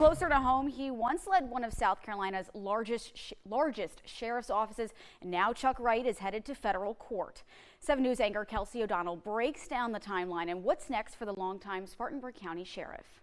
Closer to home, he once led one of South Carolina's largest sheriff's offices, and now Chuck Wright is headed to federal court. 7 News anchor Kelsey O'Donnell breaks down the timeline and what's next for the longtime Spartanburg County Sheriff.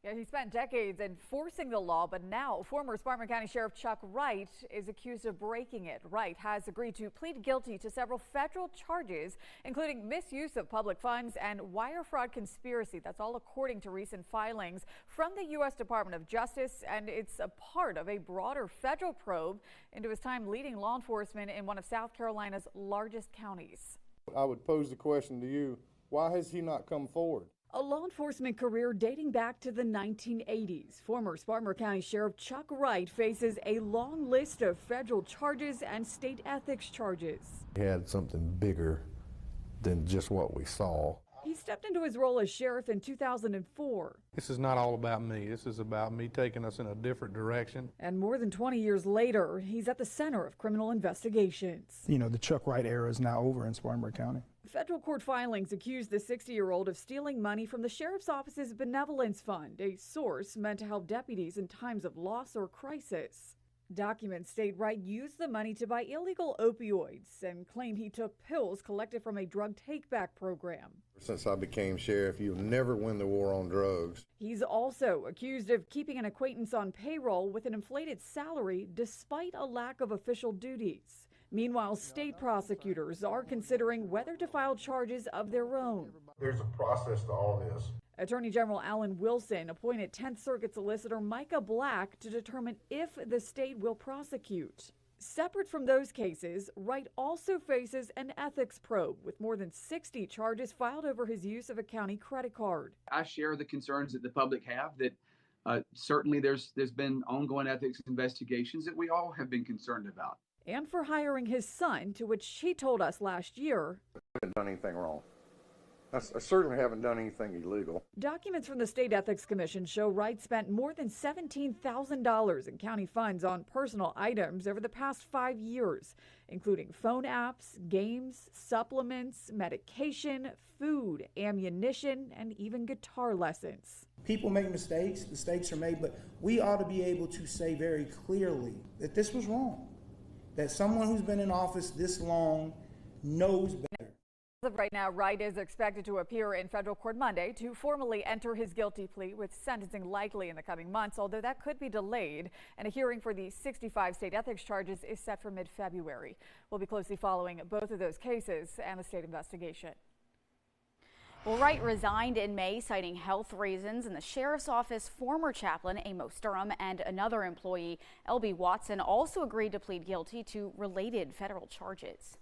Yeah, he spent decades enforcing the law, but now former Frmr County Sheriff Chuck Wright is accused of breaking it. Wright has agreed to plead guilty to several federal charges, including misuse of public funds and wire fraud conspiracy. That's all according to recent filings from the U.S. Department of Justice, and it's a part of a broader federal probe into his time leading law enforcement in one of South Carolina's largest counties. I would pose the question to you, why has he not come forward? A law enforcement career dating back to the 1980s, former Frmr County Sheriff Chuck Wright faces a long list of federal charges and state ethics charges. He had something bigger than just what we saw. He stepped into his role as sheriff in 2004. This is not all about me. This is about me taking us in a different direction. And more than 20 years later, he's at the center of criminal investigations. You know, the Chuck Wright era is now over in Spartanburg County. Federal court filings accuse the 60-year-old of stealing money from the sheriff's office's benevolence fund, a source meant to help deputies in times of loss or crisis. Documents state Wright used the money to buy illegal opioids and claimed he took pills collected from a drug take-back program. Since I became sheriff, you'll never win the war on drugs. He's also accused of keeping an acquaintance on payroll with an inflated salary despite a lack of official duties. Meanwhile, state prosecutors are considering whether to file charges of their own. There's a process to all this. Attorney General Alan Wilson appointed 10th Circuit Solicitor Micah Black to determine if the state will prosecute. Separate from those cases, Wright also faces an ethics probe with more than 60 charges filed over his use of a county credit card. I share the concerns that the public have that certainly there's been ongoing ethics investigations that we all have been concerned about. And for hiring his son, to which he told us last year, I haven't done anything wrong. I certainly haven't done anything illegal. Documents from the State Ethics Commission show Wright spent more than $17,000 in county funds on personal items over the past 5 years, including phone apps, games, supplements, medication, food, ammunition, and even guitar lessons. People make mistakes are made, but we ought to be able to say very clearly that this was wrong, that someone who's been in office this long knows better. As of right now, Wright is expected to appear in federal court Monday to formally enter his guilty plea, with sentencing likely in the coming months, although that could be delayed. And a hearing for the 65 state ethics charges is set for mid-February. We'll be closely following both of those cases and the state investigation. Well, Wright resigned in May, citing health reasons, and the sheriff's office former chaplain Amos Durham and another employee, L.B. Watson, also agreed to plead guilty to related federal charges.